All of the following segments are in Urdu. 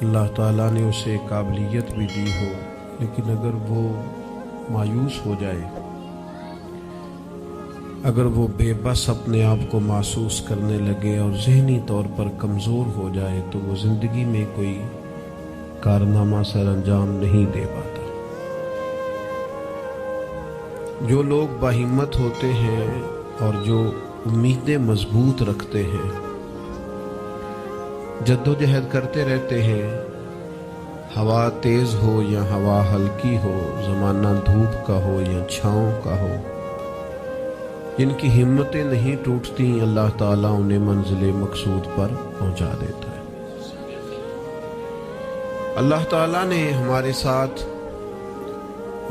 اللہ تعالیٰ نے اسے قابلیت بھی دی ہو، لیکن اگر وہ مایوس ہو جائے، اگر وہ بے بس اپنے آپ کو محسوس کرنے لگے اور ذہنی طور پر کمزور ہو جائے تو وہ زندگی میں کوئی کارنامہ سر انجام نہیں دے پاتا۔ جو لوگ باہمت ہوتے ہیں اور جو امیدیں مضبوط رکھتے ہیں، جدوجہد کرتے رہتے ہیں، ہوا تیز ہو یا ہوا ہلکی ہو، زمانہ دھوپ کا ہو یا چھاؤں کا ہو، جن کی ہمتیں نہیں ٹوٹتی، اللہ تعالیٰ انہیں منزل مقصود پر پہنچا دیتا ہے۔ اللہ تعالیٰ نے ہمارے ساتھ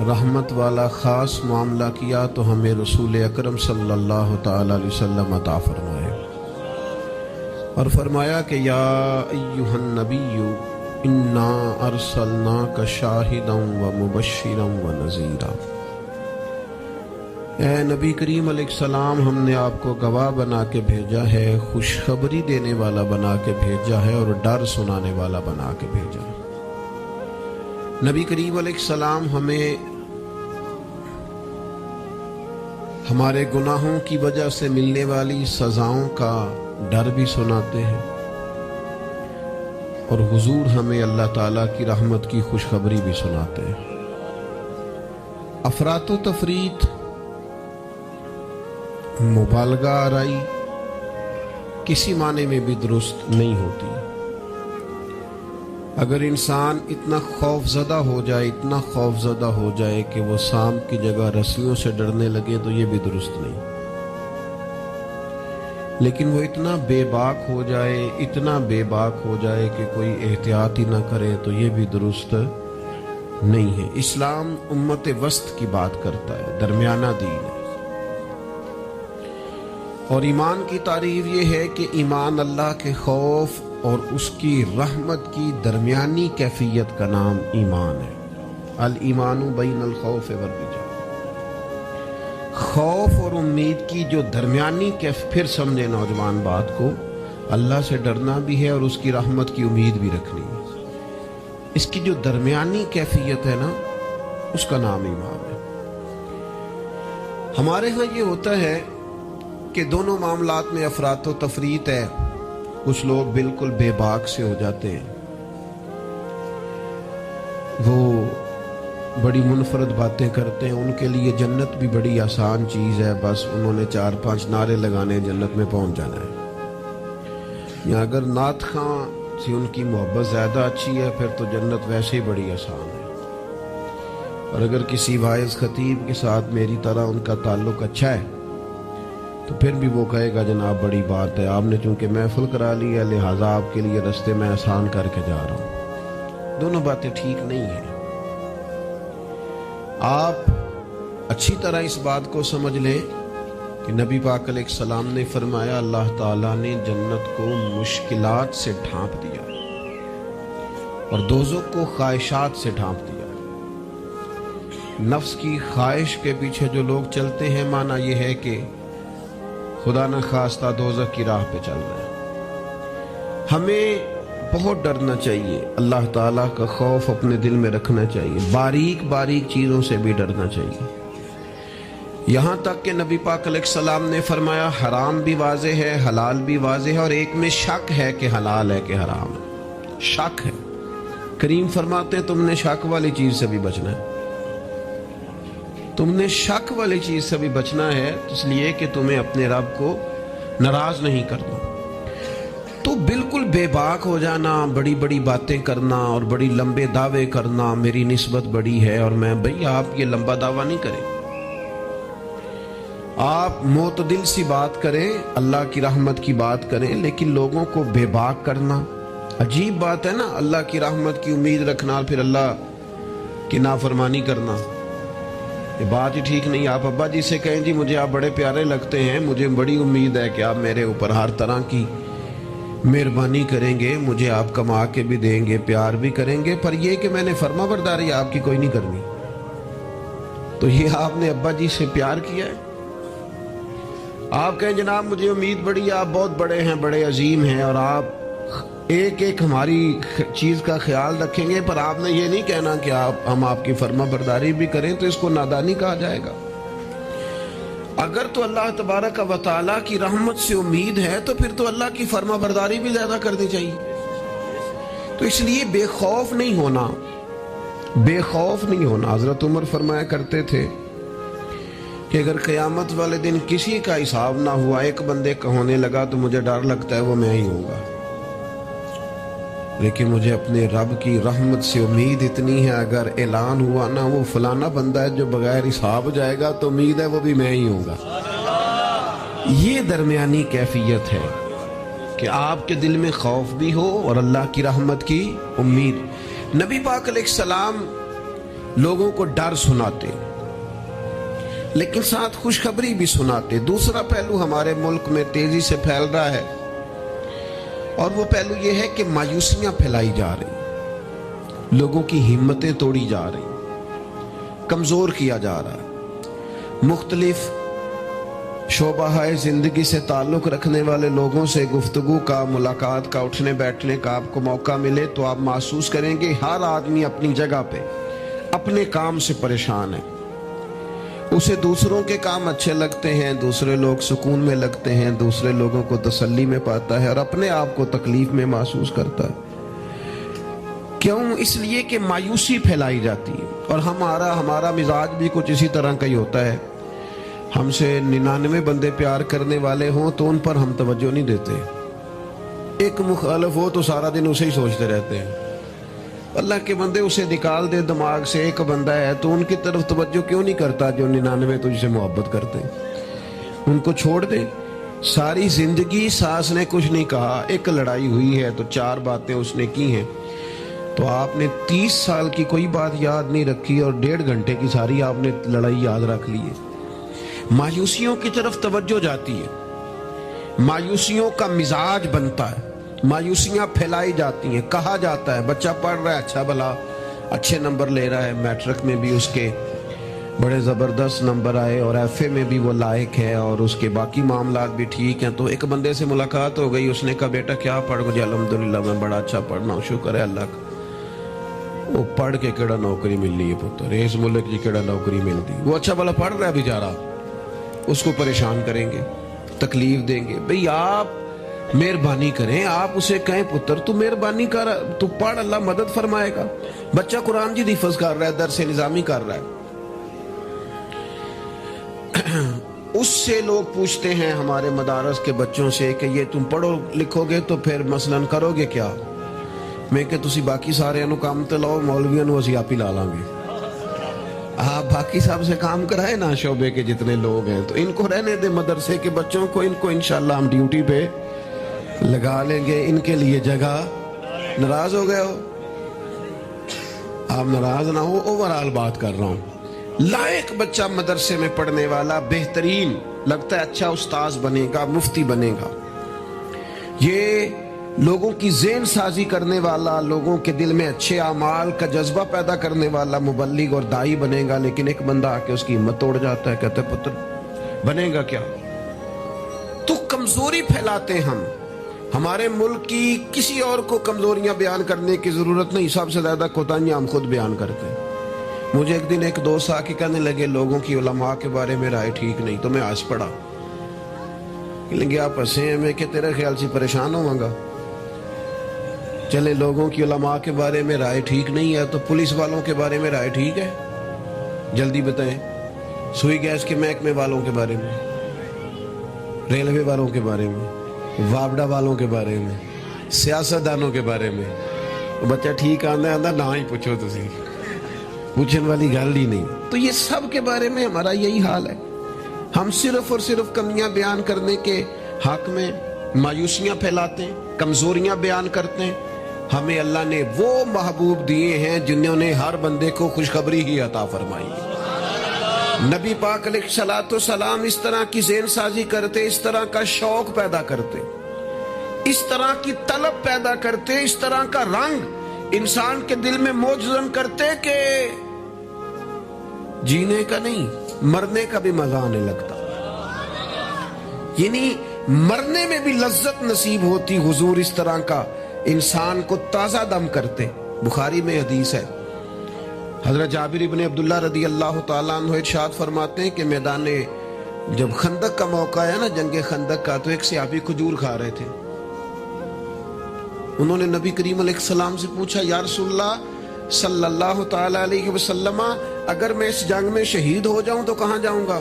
رحمت والا خاص معاملہ کیا تو ہمیں رسول اکرم صلی اللہ تعالیٰ علیہ وسلم عطا فرمائے اور فرمایا کہ یا ایہا النبی انا ارسلناک شاہدا ومبشرا ونذیرا، اے نبی کریم علیہ السلام، ہم نے آپ کو گواہ بنا کے بھیجا ہے، خوشخبری دینے والا بنا کے بھیجا ہے اور ڈر سنانے والا بنا کے بھیجا ہے۔ نبی کریم علیہ السلام ہمیں ہمارے گناہوں کی وجہ سے ملنے والی سزاؤں کا ڈر بھی سناتے ہیں، اور حضور ہمیں اللہ تعالیٰ کی رحمت کی خوشخبری بھی سناتے ہیں۔ افراط و تفریط، مبالغہ آرائی کسی معنی میں بھی درست نہیں ہوتی۔ اگر انسان اتنا خوف زدہ ہو جائے، اتنا خوف زدہ ہو جائے کہ وہ سانپ کی جگہ رسیوں سے ڈرنے لگے تو یہ بھی درست نہیں۔ لیکن وہ اتنا بے باک ہو جائے، اتنا بے باک ہو جائے کہ کوئی احتیاط ہی نہ کرے تو یہ بھی درست نہیں ہے۔ اسلام امت وسط کی بات کرتا ہے، درمیانہ دین ہے، اور ایمان کی تعریف یہ ہے کہ ایمان اللہ کے خوف اور اس کی رحمت کی درمیانی کیفیت کا نام ایمان ہے۔ الایمان بین الخوف والرجاء، خوف اور امید کی جو درمیانی پھر سمجھے نوجوان بات کو، اللہ سے ڈرنا بھی ہے اور اس کی رحمت کی امید بھی رکھنی ہے۔ اس کی جو درمیانی کیفیت ہے نا، اس کا نام ایمان ہے۔ ہمارے ہاں یہ ہوتا ہے کہ دونوں معاملات میں افراط و تفریط ہے۔ کچھ لوگ بالکل بے باک سے ہو جاتے ہیں، وہ بڑی منفرد باتیں کرتے ہیں، ان کے لیے جنت بھی بڑی آسان چیز ہے، بس انہوں نے 4-5 نعرے لگانے، جنت میں پہنچ جانا ہے۔ یا اگر نعت خواں سے ان کی محبت زیادہ اچھی ہے پھر تو جنت ویسے ہی بڑی آسان ہے۔ اور اگر کسی واعظ خطیب کے ساتھ میری طرح ان کا تعلق اچھا ہے تو پھر بھی وہ کہے گا جناب بڑی بات ہے، آپ نے چونکہ محفل کرا لی ہے لہٰذا آپ کے لیے رستے میں آسان کر کے جا رہا ہوں۔ دونوں باتیں ٹھیک نہیں ہیں۔ آپ اچھی طرح اس بات کو سمجھ لیں کہ نبی پاک علیہ السلام نے فرمایا اللہ تعالیٰ نے جنت کو مشکلات سے ڈھانپ دیا اور دوزخ کو خواہشات سے ڈھانپ دیا۔ نفس کی خواہش کے پیچھے جو لوگ چلتے ہیں، معنی یہ ہے کہ خدا نہ خواستہ دوزخ کی راہ پہ چل رہے ہیں۔ ہمیں بہت ڈرنا چاہیے، اللہ تعالیٰ کا خوف اپنے دل میں رکھنا چاہیے، باریک باریک چیزوں سے بھی ڈرنا چاہیے۔ یہاں تک کہ نبی پاک علیہ السلام نے فرمایا حرام بھی واضح ہے، حلال بھی واضح ہے، اور ایک میں شک ہے کہ حلال ہے کہ حرام ہے، شک ہے۔ کریم فرماتے ہیں تم نے شک والی چیز سے بھی بچنا ہے، تم نے شک والی چیز سے بھی بچنا ہے، اس لیے کہ تمہیں اپنے رب کو ناراض نہیں کرنا۔ تو بالکل بے باک ہو جانا، بڑی بڑی باتیں کرنا اور بڑی لمبے دعوے کرنا، میری نسبت بڑی ہے اور میں، بھئی آپ یہ لمبا دعویٰ نہیں کریں، آپ معتدل سی بات کریں، اللہ کی رحمت کی بات کریں، لیکن لوگوں کو بے باک کرنا عجیب بات ہے نا۔ اللہ کی رحمت کی امید رکھنا اور پھر اللہ کی نافرمانی کرنا، یہ بات ہی ٹھیک نہیں۔ آپ ابا جی سے کہیں جی مجھے آپ بڑے پیارے لگتے ہیں، مجھے بڑی امید ہے کہ آپ میرے اوپر ہر طرح کی مہربانی کریں گے، مجھے آپ کما کے بھی دیں گے، پیار بھی کریں گے، پر یہ کہ میں نے فرما برداری آپ کی کوئی نہیں کرنی، تو یہ آپ نے ابا جی سے پیار کیا ہے؟ آپ کہیں جناب مجھے امید بڑی، آپ بہت بڑے ہیں، بڑے عظیم ہیں، اور آپ ایک ایک ہماری چیز کا خیال رکھیں گے، پر آپ نے یہ نہیں کہنا کہ ہم آپ کی فرما برداری بھی کریں تو اس کو نادانی کہا جائے گا۔ اگر تو اللہ تبارک و تعالیٰ کی رحمت سے امید ہے تو پھر تو اللہ کی فرما برداری بھی زیادہ کرنی چاہیے۔ تو اس لیے بے خوف نہیں ہونا، بے خوف نہیں ہونا۔ حضرت عمر فرمایا کرتے تھے کہ اگر قیامت والے دن کسی کا حساب نہ ہوا، ایک بندے کا ہونے لگا تو مجھے ڈر لگتا ہے وہ میں ہی ہوں گا، لیکن مجھے اپنے رب کی رحمت سے امید اتنی ہے، اگر اعلان ہوا نا وہ فلانا بندہ ہے جو بغیر حساب جائے گا تو امید ہے وہ بھی میں ہی ہوں گا۔ یہ درمیانی کیفیت ہے کہ آپ کے دل میں خوف بھی ہو اور اللہ کی رحمت کی امید۔ نبی پاک علیہ السلام لوگوں کو ڈر سناتے لیکن ساتھ خوشخبری بھی سناتے۔ دوسرا پہلو ہمارے ملک میں تیزی سے پھیل رہا ہے، اور وہ پہلو یہ ہے کہ مایوسیاں پھیلائی جا رہی، لوگوں کی ہمتیں توڑی جا رہی، کمزور کیا جا رہا ہے۔ مختلف شعبہ زندگی سے تعلق رکھنے والے لوگوں سے گفتگو کا، ملاقات کا، اٹھنے بیٹھنے کا آپ کو موقع ملے تو آپ محسوس کریں گے ہر آدمی اپنی جگہ پہ اپنے کام سے پریشان ہے۔ اسے دوسروں کے کام اچھے لگتے ہیں، دوسرے لوگ سکون میں لگتے ہیں، دوسرے لوگوں کو تسلی میں پاتا ہے، اور اپنے آپ کو تکلیف میں محسوس کرتا ہے۔ کیوں؟ اس لیے کہ مایوسی پھیلائی جاتی ہے، اور ہمارا مزاج بھی کچھ اسی طرح کا ہی ہوتا ہے۔ ہم سے 99 بندے پیار کرنے والے ہوں تو ان پر ہم توجہ نہیں دیتے، ایک مخالف ہو تو سارا دن اسے ہی سوچتے رہتے ہیں۔ اللہ کے بندے اسے نکال دے دماغ سے، ایک بندہ ہے تو ان کی طرف توجہ کیوں نہیں کرتا جو 99 تجھ سے محبت کرتے ہیں؟ ان کو چھوڑ دے۔ ساری زندگی ساس نے کچھ نہیں کہا، ایک لڑائی ہوئی ہے تو 4 باتیں اس نے کی ہیں، تو آپ نے 30 سال کی کوئی بات یاد نہیں رکھی اور 1.5 گھنٹے کی ساری آپ نے لڑائی یاد رکھ لی ہے۔ مایوسیوں کی طرف توجہ جاتی ہے، مایوسیوں کا مزاج بنتا ہے، مایوسیاں پھیلائی جاتی ہیں۔ کہا جاتا ہے بچہ پڑھ رہا ہے، اچھا بھلا اچھے نمبر لے رہا ہے، میٹرک میں بھی اس کے بڑے زبردست نمبر آئے اور ایف اے میں بھی وہ لائق ہے اور اس کے باقی معاملات بھی ٹھیک ہیں، تو ایک بندے سے ملاقات ہو گئی، اس نے کہا بیٹا کیا پڑھ گئے؟ الحمدللہ میں بڑا اچھا پڑھنا ہوں، شکر ہے اللہ کا۔ وہ پڑھ کے کیڑا نوکری مل رہی ہے پتر، اس ملک جی کیڑا نوکری ملتی؟ وہ اچھا بھلا پڑھ رہا ہے بیچارہ، اس کو پریشان کریں گے، تکلیف دیں گے۔ بھئی آپ مہربانی کریں، آپ اسے کہیں پتر تو مہربانی کر، تو پڑھ، اللہ مدد فرمائے گا۔ بچہ قرآن جی حفظ کر رہا ہے، درس نظامی کر رہا ہے، اس سے لوگ پوچھتے ہیں ہمارے مدارس کے بچوں سے کہ یہ تم پڑھو لکھو گے تو پھر مثلاً کرو گے کیا؟ میں کہ تسی باقی سارے انو کام تے لاؤ، مولویاں نو اسی آپ ہی لا لیں گے۔ آپ باقی صاحب سے کام کرائے نا، شعبے کے جتنے لوگ ہیں، تو ان کو رہنے دے مدرسے کے بچوں کو، ان کو انشاءاللہ ہم ڈیوٹی پہ لگا لیں گے، ان کے لیے جگہ۔ ناراض ہو گئے ہو؟ آپ ناراض نہ ہو، اوورال بات کر رہا ہوں۔ لائق بچہ مدرسے میں پڑھنے والا، بہترین لگتا ہے، اچھا استاذ بنے گا، مفتی بنے گا، یہ لوگوں کی ذہن سازی کرنے والا، لوگوں کے دل میں اچھے اعمال کا جذبہ پیدا کرنے والا مبلغ اور داعی بنے گا۔ لیکن ایک بندہ آ کے اس کی ہمت توڑ جاتا ہے، کہتا ہے پتر بنے گا کیا؟ تو کمزوری پھیلاتے ہم۔ ہمارے ملک کی کسی اور کو کمزوریاں بیان کرنے کی ضرورت نہیں، سب سے زیادہ کوتاہیاں ہم خود بیان کرتے ہیں۔ مجھے ایک دن ایک دوست آ کے کہنے لگے لوگوں کی علماء کے بارے میں رائے ٹھیک نہیں، تو میں آج پڑھا کہ آپ ہنسے ہیں، میں کہ تیرے خیال سے پریشان ہوں گا؟ چلے لوگوں کی علماء کے بارے میں رائے ٹھیک نہیں ہے تو پولیس والوں کے بارے میں رائے ٹھیک ہے؟ جلدی بتائیں۔ سوئی گیس کے محکمے والوں کے بارے میں، ریلوے والوں کے بارے میں، وابڈا والوں کے بارے میں، سیاستدانوں کے بارے میں، بچہ ٹھیک آندا نہ ہی پوچھو، تسی پوچھن والی گل ہی نہیں۔ تو یہ سب کے بارے میں ہمارا یہی حال ہے، ہم صرف اور صرف کمیاں بیان کرنے کے حق میں مایوسیاں پھیلاتے ہیں، کمزوریاں بیان کرتے ہیں۔ ہمیں اللہ نے وہ محبوب دیے ہیں جنہوں نے ہر بندے کو خوشخبری ہی عطا فرمائی۔ نبی پاک علیہ الصلوۃ والسلام اس طرح کی ذہن سازی کرتے، اس طرح کا شوق پیدا کرتے، اس طرح کی طلب پیدا کرتے، اس طرح کا رنگ انسان کے دل میں موجزن کرتے کہ جینے کا نہیں، مرنے کا بھی مزہ آنے لگتا، یعنی مرنے میں بھی لذت نصیب ہوتی۔ حضور اس طرح کا انسان کو تازہ دم کرتے. بخاری میں حدیث ہے, حضرت جابر ابن عبداللہ رضی اللہ تعالیٰ عنہ ارشاد فرماتے ہیں کہ میدان جب خندق کا موقع ہے نا, جنگ خندق کا, تو ایک صحابی کھجور کھا رہے تھے. انہوں نے نبی کریم علیہ السلام سے پوچھا, یا رسول اللہ صلی اللہ تعالیٰ علیہ وسلم, اگر میں اس جنگ میں شہید ہو جاؤں تو کہاں جاؤں گا؟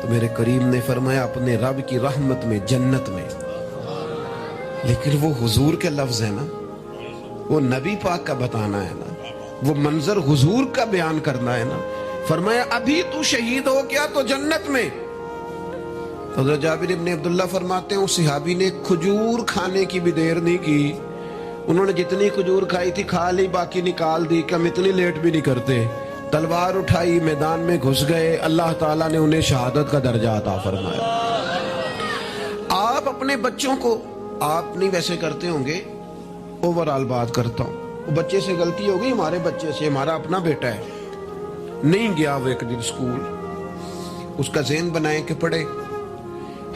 تو میرے کریم نے فرمایا اپنے رب کی رحمت میں, جنت میں. لیکن وہ حضور کے لفظ ہے نا, وہ نبی پاک کا بتانا ہے نا, وہ منظر حضور کا بیان کرنا ہے نا. فرمایا ابھی تو شہید ہو گیا تو جنت میں. حضرت جابر ابن عبداللہ فرماتے ہیں اس صحابی نے کھجور کھانے کی بھی دیر نہیں کی, انہوں نے جتنی کھجور کھائی تھی کھا لی, باقی نکال دی کہ ہم اتنی لیٹ بھی نہیں کرتے. تلوار اٹھائی, میدان میں گھس گئے, اللہ تعالیٰ نے انہیں شہادت کا درجہ عطا فرمایا. آپ اپنے بچوں کو, آپ نہیں ویسے کرتے ہوں گے, اوورآل بات کرتا ہوں, وہ بچے سے غلطی ہو گئی, ہمارے بچے سے, ہمارا اپنا بیٹا ہے, نہیں گیا وہ ایک دن اسکول, اس کا ذہن بنائے کہ پڑھے.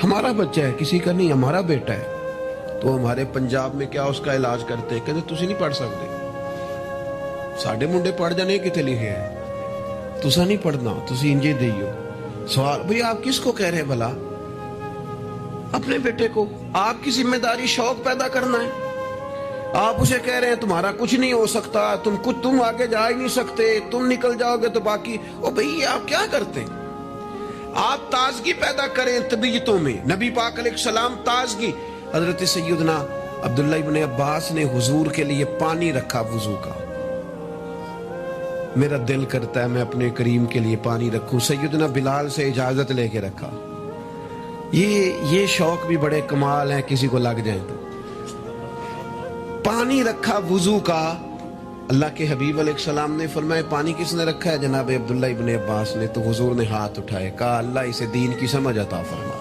ہمارا بچہ ہے, کسی کا نہیں, ہمارا بیٹا ہے. تو ہمارے پنجاب میں کیا اس کا علاج کرتے ہیں, کہتے تسی نہیں پڑھ سکتے, ساڑھے منڈے پڑھ جانے کتے لکھے ہیں, تسا نہیں پڑھنا, تسی انجے دیو. سوال, بھئی آپ کس کو کہہ رہے ہیں بھلا؟ اپنے بیٹے کو. آپ کی ذمہ داری شوق پیدا کرنا ہے. آپ اسے کہہ رہے ہیں تمہارا کچھ نہیں ہو سکتا, تم آگے جا ہی نہیں سکتے, تم نکل جاؤ گے تو باقی. او بھئی آپ کیا کرتے ہیں؟ آپ تازگی پیدا کریں طبیعتوں میں. نبی پاک علیہ السلام تازگی. حضرت سیدنا عبداللہ ابن عباس نے حضور کے لیے پانی رکھا وضو کا. میرا دل کرتا ہے میں اپنے کریم کے لیے پانی رکھوں. سیدنا بلال سے اجازت لے کے رکھا. یہ شوق بھی بڑے کمال ہیں, کسی کو لگ جائیں تو. پانی رکھا وضو کا. اللہ کے حبیب علیہ السلام نے فرمایا پانی کس نے رکھا ہے؟ جناب عبداللہ ابن عباس نے. تو حضور نے ہاتھ اٹھائے, کہا اللہ اسے دین کی سمجھ عطا فرما.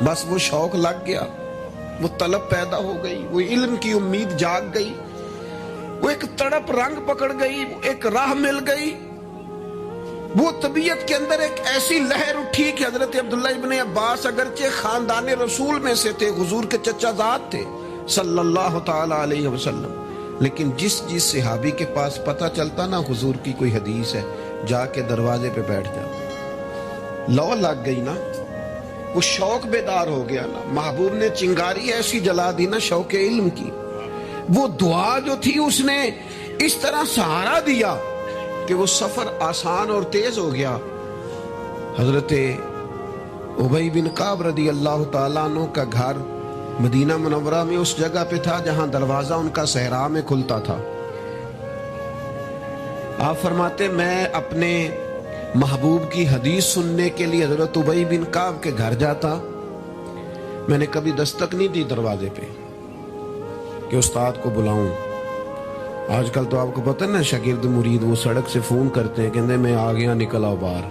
بس وہ شوق لگ گیا, وہ طلب پیدا ہو گئی, وہ علم کی امید جاگ گئی, وہ ایک تڑپ رنگ پکڑ گئی, ایک راہ مل گئی. وہ طبیعت کے اندر ایک ایسی لہر اٹھی کہ حضرت عبداللہ ابن عباس اگرچہ خاندان رسول میں سے تھے, حضور کے چچا زاد تھے صلی اللہ تعالی علیہ وسلم, لیکن جس صحابی کے پاس پتہ چلتا نا حضور کی کوئی حدیث ہے, جا کے دروازے پہ بیٹھ جاتا. لو لگ گئی نا, وہ شوق بیدار ہو گیا نا. محبوب نے چنگاری ایسی جلا دی نا شوق علم کی. وہ دعا جو تھی اس نے اس طرح سہارا دیا کہ وہ سفر آسان اور تیز ہو گیا. حضرت ابی بن کعب رضی اللہ تعالیٰ عنہ کا گھر مدینہ منورہ میں اس جگہ پہ تھا جہاں دروازہ ان کا صحرا میں کھلتا تھا. آپ فرماتے میں اپنے محبوب کی حدیث سننے کے لیے حضرت ابی بن کعب کے گھر جاتا. میں نے کبھی دستک نہیں دی دروازے پہ کہ استاد کو بلاؤں. آج کل تو آپ کو پتہ ہے نا, شاگرد مرید وہ سڑک سے فون کرتے ہیں, کہتے ہیں میں آ گیا, نکل آؤ باہر.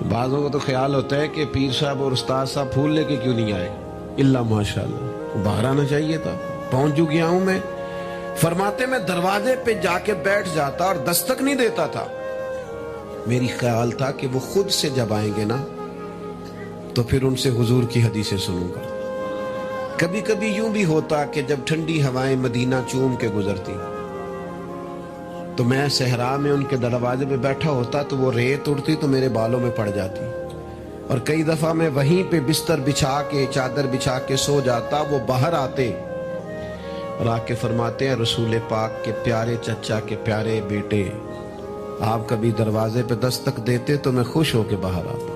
بعضوں کو تو خیال ہوتا ہے کہ پیر صاحب اور استاد صاحب پھول لے کے کیوں نہیں آئے. اللہ ماشاءاللہ, باہر آنا چاہیے تھا, پہنچ جو گیا ہوں میں. فرماتے میں دروازے پہ جا کے بیٹھ جاتا اور دستک نہیں دیتا تھا. میری خیال تھا کہ وہ خود سے جب آئیں گے نا تو پھر ان سے حضور کی حدیثیں سنوں گا. کبھی کبھی یوں بھی ہوتا کہ جب ٹھنڈی ہوائیں مدینہ چوم کے گزرتی تو میں صحرا میں ان کے دروازے پہ بیٹھا ہوتا تو وہ ریت اڑتی تو میرے بالوں میں پڑ جاتی. اور کئی دفعہ میں وہیں پہ بستر بچھا کے, چادر بچھا کے سو جاتا. وہ باہر آتے اور آ کے فرماتے ہیں رسول پاک کے پیارے چچا کے پیارے بیٹے, آپ کبھی دروازے پہ دستک دیتے تو میں خوش ہو کے باہر آتا,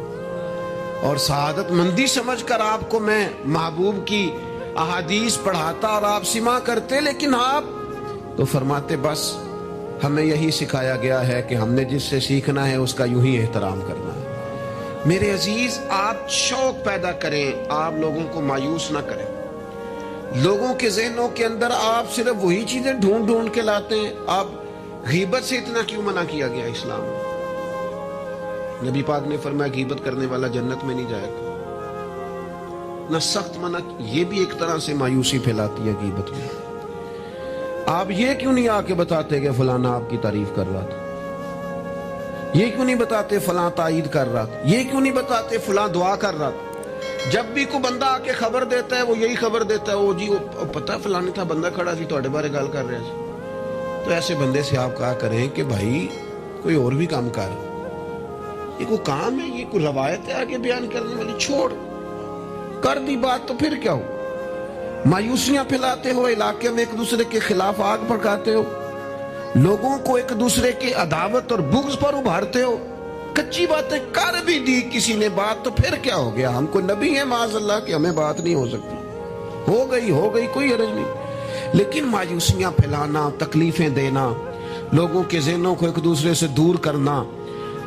اور سعادت مندی سمجھ کر آپ کو میں محبوب کی احادیث پڑھاتا اور آپ سماع کرتے. لیکن آپ تو فرماتے بس ہمیں یہی سکھایا گیا ہے کہ ہم نے جس سے سیکھنا ہے اس کا یوں ہی احترام کرنا ہے. میرے عزیز, آپ شوق پیدا کریں, آپ لوگوں کو مایوس نہ کریں. لوگوں کے ذہنوں کے اندر آپ صرف وہی چیزیں ڈھونڈ ڈھونڈ کے لاتے ہیں. آپ غیبت سے اتنا کیوں منع کیا گیا اسلام میں؟ نبی پاک نے فرمایا غیبت کرنے والا جنت میں نہیں جائے گا. نہ سخت منع, یہ بھی ایک طرح سے مایوسی پھیلاتی ہے غیبت میں. آپ یہ کیوں نہیں آ کے بتاتے کہ فلانا آپ کی تعریف کر رہا تھا, یہ کیوں نہیں بتاتے فلاں تائید کر رہا تھا, یہ کیوں نہیں بتاتے فلاں دعا کر رہا تھا. جب بھی کوئی بندہ آ کے خبر دیتا ہے وہ یہی خبر دیتا ہے، وہ جی وہ پتہ فلانے تھا بندہ کھڑا سی تواڈے بارے گل کر رہا سی۔ تو ایسے بندے سے آپ کہا کریں کہ بھائی کوئی اور بھی کام کر، یہ کوئی کام ہے، یہ کوئی روایت ہے آگے بیان کرنے والی، چھوڑ، کر دی بات تو پھر کیا ہو؟ مایوسیاں پھیلاتے ہو، علاقے میں ایک دوسرے کے خلاف آگ بھڑکاتے ہو، لوگوں کو ایک دوسرے کی عداوت اور بغض پر ابھارتے ہو، کچی باتیں کر بھی دی کسی نے بات تو پھر کیا ہو گیا؟ ہم کو نبی ہیں معاذ اللہ کہ ہمیں بات نہیں ہو سکتی، ہو گئی کوئی حرج نہیں۔ لیکن مایوسیاں پھیلانا، تکلیفیں دینا، لوگوں کے ذہنوں کو ایک دوسرے سے دور کرنا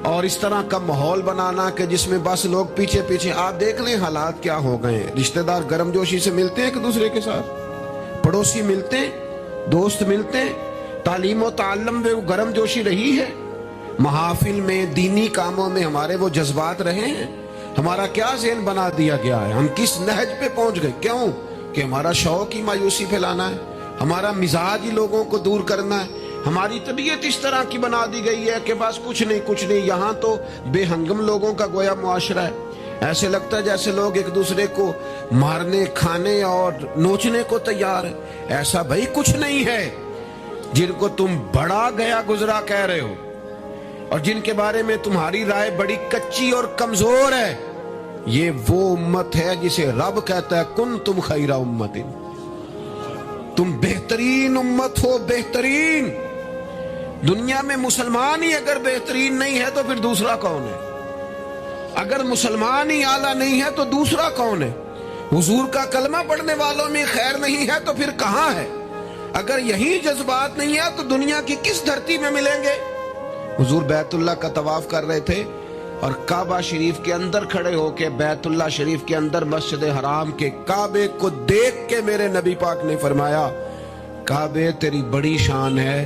اور اس طرح کا ماحول بنانا کہ جس میں بس لوگ پیچھے پیچھے، آپ دیکھ لیں حالات کیا ہو گئے ہیں۔ رشتہ دار گرم جوشی سے ملتے ہیں ایک دوسرے کے ساتھ، پڑوسی ملتے ہیں، دوست ملتے ہیں، تعلیم و تعلم میں وہ گرم جوشی رہی ہے، محافل میں دینی کاموں میں ہمارے وہ جذبات رہے ہیں؟ ہمارا کیا ذہن بنا دیا گیا ہے؟ ہم کس نہج پہ پہنچ گئے؟ کیوں کہ ہمارا شوق ہی مایوسی پھیلانا ہے، ہمارا مزاج ہی لوگوں کو دور کرنا ہے، ہماری طبیعت اس طرح کی بنا دی گئی ہے کہ بس کچھ نہیں۔ یہاں تو بے ہنگم لوگوں کا گویا معاشرہ ہے، ایسے لگتا ہے جیسے لوگ ایک دوسرے کو مارنے، کھانے اور نوچنے کو تیار ہے۔ ایسا بھائی کچھ نہیں ہے۔ جن کو تم بڑا گیا گزرا کہہ رہے ہو اور جن کے بارے میں تمہاری رائے بڑی کچی اور کمزور ہے، یہ وہ امت ہے جسے رب کہتا ہے کن تم خیر امت، تم بہترین امت ہو، بہترین۔ دنیا میں مسلمان ہی اگر بہترین نہیں ہے تو پھر دوسرا کون ہے؟ اگر مسلمان ہی اعلیٰ نہیں ہے تو دوسرا کون ہے؟ حضور کا کلمہ پڑھنے والوں میں خیر نہیں ہے تو پھر کہاں ہے؟ اگر یہی جذبات نہیں ہے تو دنیا کی کس دھرتی میں ملیں گے؟ حضور بیت اللہ کا طواف کر رہے تھے اور کعبہ شریف کے اندر کھڑے ہو کے، بیت اللہ شریف کے اندر مسجد حرام کے کعبے کو دیکھ کے میرے نبی پاک نے فرمایا کعبے تیری بڑی شان ہے،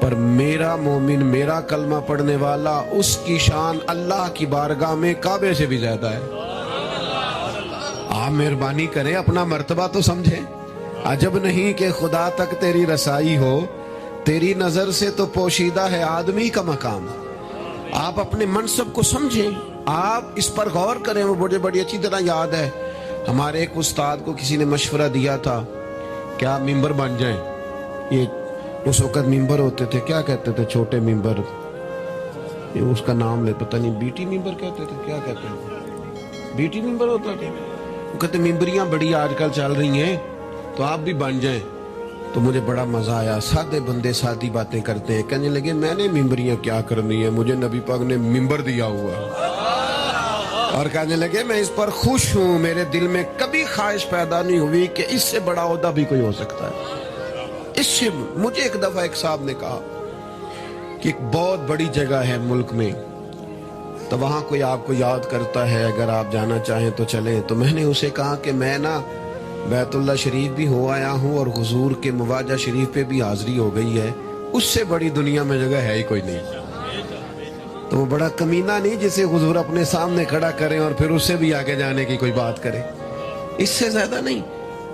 پر میرا مومن، میرا کلمہ پڑھنے والا، اس کی شان اللہ کی بارگاہ میں کعبے سے بھی زیادہ ہے۔ آپ مہربانی کریں، اپنا مرتبہ تو سمجھیں۔ عجب نہیں کہ خدا تک تیری رسائی ہو، تیری نظر سے تو پوشیدہ ہے آدمی کا مقام۔ آپ اپنے منصب کو سمجھیں، آپ اس پر غور کریں۔ وہ مجھے بڑی اچھی طرح یاد ہے، ہمارے ایک استاد کو کسی نے مشورہ دیا تھا کہ آپ ممبر بن جائیں۔ یہ اس وقت ممبر ہوتے تھے، کیا کہتے تھے، چھوٹے ممبر، اس کا نام لے پتہ نہیں، بیٹی ممبر کہتے تھے، کیا کہتے ہیں، بیٹی ممبر ہوتا تھا۔ وہ کہتے ممبریاں بڑی آج کل چل رہی ہیں تو آپ بھی بن جائیں۔ تو مجھے بڑا مزہ آیا، سادے بندے سادی باتیں کرتے ہیں۔ کہنے لگے میں نے ممبریاں کیا کرنی ہے، مجھے نبی پاک نے ممبر دیا ہوا، اور کہنے لگے میں اس پر خوش ہوں، میرے دل میں کبھی خواہش پیدا نہیں ہوئی کہ اس سے بڑا عہدہ بھی کوئی ہو سکتا ہے۔ اس سے مجھے ایک دفعہ ایک صاحب نے کہا کہ ایک بہت بڑی جگہ ہے ملک میں، تو وہاں کوئی آپ کو یاد کرتا ہے، اگر آپ جانا چاہیں تو چلیں۔ تو میں نے اسے کہا کہ میں نا بیت اللہ شریف بھی ہو آیا ہوں اور حضور کے مواجہ شریف پہ بھی حاضری ہو گئی ہے، اس سے بڑی دنیا میں جگہ ہے ہی کوئی نہیں۔ تو وہ بڑا کمینہ نہیں جسے حضور اپنے سامنے کھڑا کریں اور پھر اس سے بھی آگے جانے کی کوئی بات کریں، اس سے زیادہ نہیں۔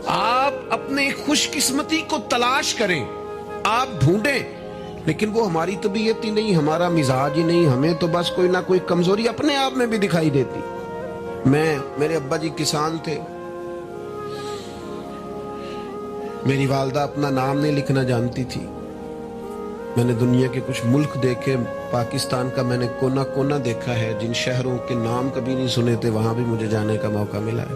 آپ اپنے خوش قسمتی کو تلاش کریں، آپ ڈھونڈیں، لیکن وہ ہماری طبیعت ہی نہیں، ہمارا مزاج ہی نہیں، ہمیں تو بس کوئی نہ کوئی کمزوری اپنے آپ میں بھی دکھائی دیتی۔ میرے ابا جی کسان تھے، میری والدہ اپنا نام نہیں لکھنا جانتی تھی۔ میں نے دنیا کے کچھ ملک دیکھے، پاکستان کا میں نے کونا کونا دیکھا ہے، جن شہروں کے نام کبھی نہیں سنے تھے وہاں بھی مجھے جانے کا موقع ملا ہے۔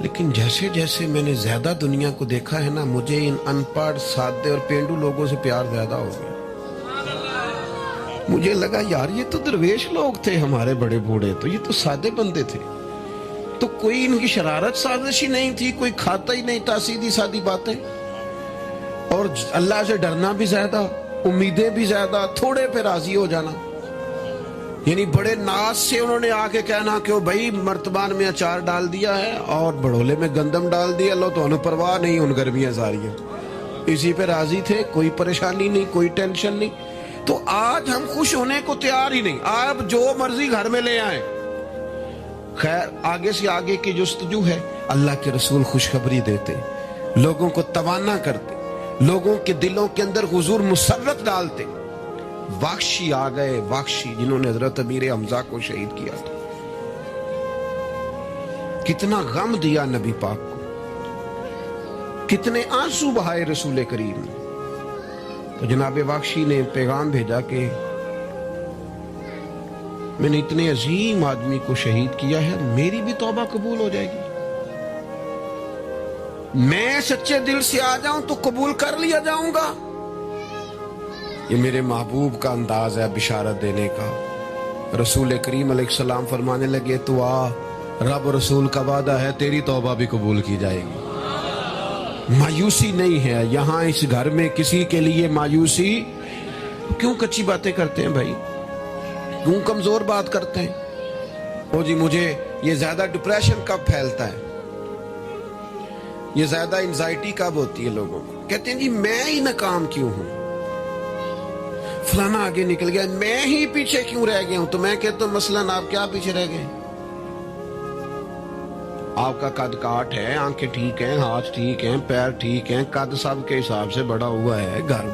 لیکن جیسے جیسے میں نے زیادہ دنیا کو دیکھا ہے نا، مجھے ان ان پڑھ، سادے اور پینڈو لوگوں سے پیار زیادہ ہو گیا۔ مجھے لگا یار یہ تو درویش لوگ تھے ہمارے بڑے بوڑھے، تو یہ تو سادے بندے تھے، تو کوئی ان کی شرارت سازش ہی نہیں تھی، کوئی کھاتا ہی نہیں تھا، سیدھی سادی باتیں، اور اللہ سے ڈرنا بھی زیادہ، امیدیں بھی زیادہ، تھوڑے پہ راضی ہو جانا۔ یعنی بڑے ناز سے انہوں نے آ کے کہنا کہ وہ بھائی مرتبان میں اچار ڈال دیا ہے اور بڑولے میں گندم ڈال دیا، لو تو انہوں پرواہ نہیں، ان گرمیاں ساریاں اسی پہ راضی تھے، کوئی پریشانی نہیں، کوئی ٹینشن نہیں۔ تو آج ہم خوش ہونے کو تیار ہی نہیں، آپ جو مرضی گھر میں لے آئیں۔ خیر آگے سے آگے کی جستجو ہے، اللہ کے رسول خوشخبری دیتے، لوگوں کو توانا کرتے، لوگوں کے دلوں کے اندر حضور مسرت ڈالتے۔ واخشی آ گئے، واخشی جنہوں نے حضرت امیر حمزہ کو شہید کیا تھا۔ کتنا غم دیا نبی پاک کو، کتنے آنسو بہائے رسول کریم نے. تو جناب واقشی نے پیغام بھیجا کہ میں نے اتنے عظیم آدمی کو شہید کیا ہے، میری بھی توبہ قبول ہو جائے گی؟ میں سچے دل سے آ جاؤں تو قبول کر لیا جاؤں گا؟ یہ میرے محبوب کا انداز ہے بشارت دینے کا. رسول کریم علیہ السلام فرمانے لگے تو آ، رب رسول کا وعدہ ہے تیری توبہ بھی قبول کی جائے گی. مایوسی نہیں ہے یہاں اس گھر میں کسی کے لیے مایوسی. کیوں کچی باتیں کرتے ہیں بھائی؟ کیوں کمزور بات کرتے ہیں؟ او جی مجھے یہ زیادہ ڈپریشن کب پھیلتا ہے، یہ زیادہ انزائٹی کب ہوتی ہے لوگوں کو؟ کہتے ہیں جی میں ہی ناکام کیوں ہوں، فلانا آگے نکل گیا، میں ہی پیچھے کیوں رہ گیا ہوں. تو میں کہتا ہوں مثلاً آپ کیا پیچھے رہ گئے؟ آپ کا قد کاٹ ہے، آنکھیں ٹھیک ہیں، ہاتھ ٹھیک ہیں، پیر ٹھیک ہیں، قد سب کے حساب سے بڑا ہوا ہے. گھر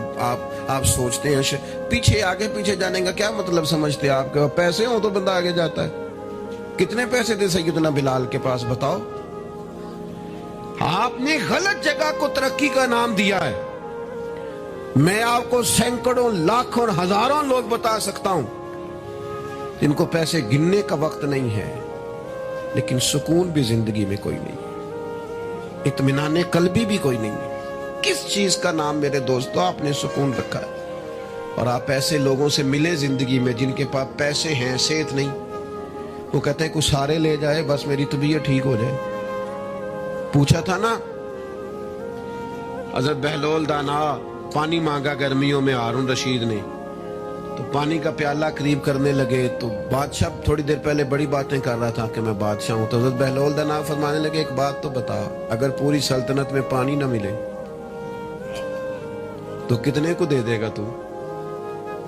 آپ سوچتے ہیں پیچھے آگے پیچھے جانے کا کیا مطلب سمجھتے ہیں؟ آپ کے پیسے ہوں تو بندہ آگے جاتا ہے. کتنے پیسے تھے سیدنا بلال کے پاس بتاؤ؟ آپ نے غلط جگہ کو ترقی کا نام دیا ہے. میں آپ کو سینکڑوں لاکھوں اور ہزاروں لوگ بتا سکتا ہوں جن کو پیسے گننے کا وقت نہیں ہے، لیکن سکون بھی زندگی میں کوئی نہیں ہے، اطمینان قلبی بھی کوئی نہیں ہے. کس چیز کا نام میرے دوستو آپ نے سکون رکھا ہے؟ اور آپ ایسے لوگوں سے ملے زندگی میں جن کے پاس پیسے ہیں، صحت نہیں، وہ کہتے ہیں کچھ سارے لے جائے بس میری طبیعت ٹھیک ہو جائے. پوچھا تھا نا حضرت بہلول دانا پانی مانگا گرمیوں میں ہارون رشید نے، تو پانی کا پیالہ قریب کرنے لگے تو بادشاہ تھوڑی دیر پہلے بڑی باتیں کر رہا تھا کہ میں بادشاہ ہوں. تو حضرت بہلول دانا فرمانے لگے ایک بات تو بتا، اگر پوری سلطنت میں پانی نہ ملے تو کتنے کو دے دے گا تو؟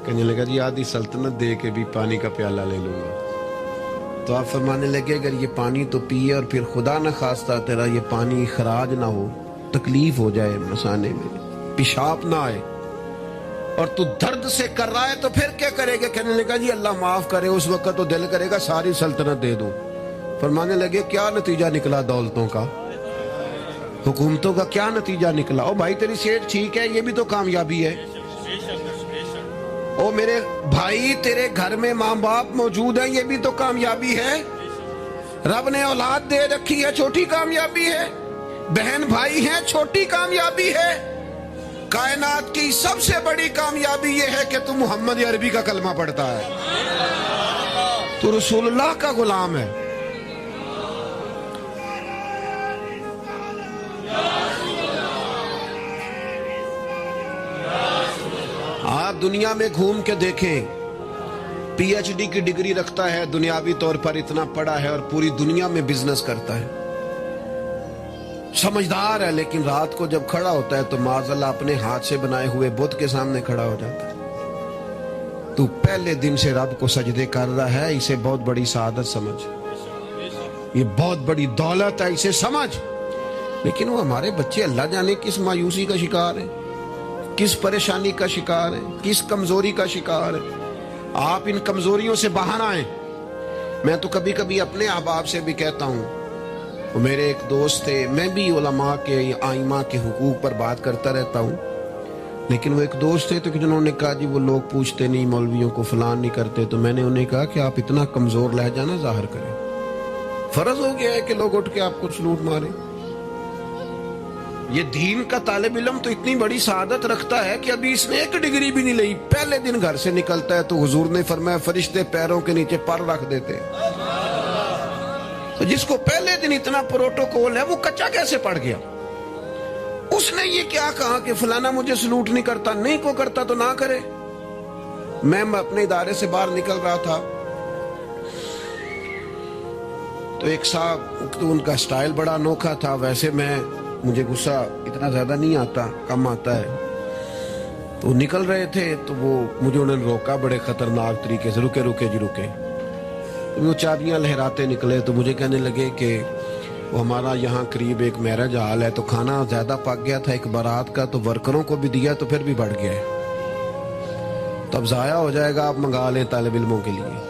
کہنے لگا جی آدھی سلطنت دے کے بھی پانی کا پیالہ لے لوں گا. تو آپ فرمانے لگے اگر یہ پانی تو پیے اور پھر خدا نہ خواستہ تیرا یہ پانی خراج نہ ہو، تکلیف ہو جائے مسانے میں، پیشاب نہ آئے، اور تو درد سے کر رہا ہے تو پھر کیا کرے گا؟ کہنے لگا جی اللہ معاف کرے، اس وقت تو دل کرے گا ساری سلطنت دے دوں. فرمانے لگے کیا نتیجہ نکلا دولتوں کا، حکومتوں کا کیا نتیجہ نکلا؟ او بھائی تیری صحت ٹھیک ہے، یہ بھی تو کامیابی ہے. او میرے بھائی تیرے گھر میں ماں باپ موجود ہیں، یہ بھی تو کامیابی ہے. رب نے اولاد دے رکھی ہے، چھوٹی کامیابی ہے. بہن بھائی ہیں، چھوٹی کامیابی ہے. کائنات کی سب سے بڑی کامیابی یہ ہے کہ تو محمد عربی کا کلمہ پڑھتا ہے، تو رسول اللہ کا غلام ہے. آپ دنیا میں گھوم کے دیکھیں، پی ایچ ڈی کی ڈگری رکھتا ہے، دنیاوی طور پر اتنا پڑھا ہے اور پوری دنیا میں بزنس کرتا ہے، سمجھدار ہے، لیکن رات کو جب کھڑا ہوتا ہے تو معاذ اللہ اپنے ہاتھ سے بنائے ہوئے بت کے سامنے کھڑا ہو جاتا ہے. تو پہلے دن سے رب کو سجدے کر رہا ہے، اسے بہت بڑی سعادت سمجھ، یہ بہت بڑی دولت ہے، اسے سمجھ. لیکن وہ ہمارے بچے اللہ جانے کس مایوسی کا شکار ہیں، کس پریشانی کا شکار ہیں، کس کمزوری کا شکار ہیں. آپ ان کمزوریوں سے باہر آئیں. میں تو کبھی کبھی اپنے احباب سے بھی کہتا ہوں، وہ میرے ایک دوست تھے، میں بھی علماء کے آئمہ کے حقوق پر بات کرتا رہتا ہوں، لیکن وہ ایک دوست تھے تو جنہوں نے کہا جی وہ لوگ پوچھتے نہیں مولویوں کو فلان نہیں کرتے. تو میں نے انہیں کہا کہ آپ اتنا کمزور لہجہ نہ ظاہر کریں، فرض ہو گیا ہے کہ لوگ اٹھ کے آپ کو سلوٹ ماریں. یہ دین کا طالب علم تو اتنی بڑی سعادت رکھتا ہے کہ ابھی اس نے ایک ڈگری بھی نہیں لئی، پہلے دن گھر سے نکلتا ہے تو حضور نے فرمایا فرشتے پیروں کے نیچے پر رکھ دیتے. تو جس کو پہلے دن اتنا پروٹوکول ہے وہ کچا کیسے پڑ گیا؟ اس نے یہ کیا کہا کہ فلانا مجھے سلوٹ نہیں کرتا، نہیں کو کرتا تو نہ کرے. میں اپنے ادارے سے باہر نکل رہا تھا تو ایک صاحب، تو ان کا سٹائل بڑا انوکھا تھا، ویسے مجھے غصہ اتنا زیادہ نہیں آتا، کم آتا ہے. تو نکل رہے تھے تو مجھے انہوں نے روکا بڑے خطرناک طریقے سے، رکے رکے جی رکے. وہ چابیاں لہراتے نکلے تو مجھے کہنے لگے کہ وہ ہمارا یہاں قریب ایک میرج ہال ہے تو کھانا زیادہ پک گیا تھا ایک بارات کا، تو ورکروں کو بھی دیا تو پھر بھی بڑھ گیا ہے، تو اب ضائع ہو جائے گا، آپ منگا لیں طالب علموں کے لیے.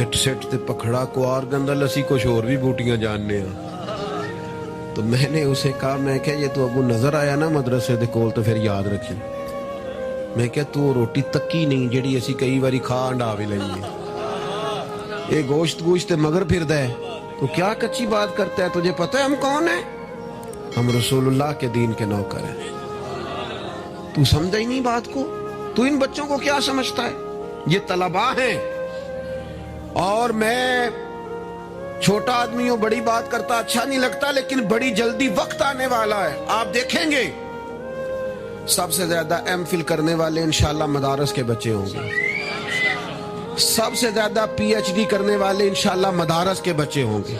اٹ سیٹ تے پکھڑا کو اور گندل اسی کچھ اور بھی بوٹیاں جاننے ہیں. تو میں نے اسے کہا میں کہ یہ تو ابو نظر آیا نا مدرسے دے کول تو پھر یاد رکھی. میں کہ تو روٹی تکی نہیں جیڑی اسی کئی باری کھا انڈا بھی لئیے. یہ گوشت مگر پھردا ہے تو کیا کچی بات کرتا ہے. تجھے پتہ ہے ہم کون ہیں؟ ہم رسول اللہ کے دین کے نوکر ہیں. تو سمجھا ہی نہیں بات کو. تو ان بچوں کو کیا سمجھتا ہے؟ یہ طلباء ہیں اور میں چھوٹا آدمی ہوں, بڑی بات کرتا اچھا نہیں لگتا, لیکن بڑی جلدی وقت آنے والا ہے. آپ دیکھیں گے سب سے زیادہ ایم فل کرنے والے انشاءاللہ مدارس کے بچے ہوں گے. سب سے زیادہ پی ایچ ڈی کرنے والے انشاءاللہ مدارس کے بچے ہوں گے.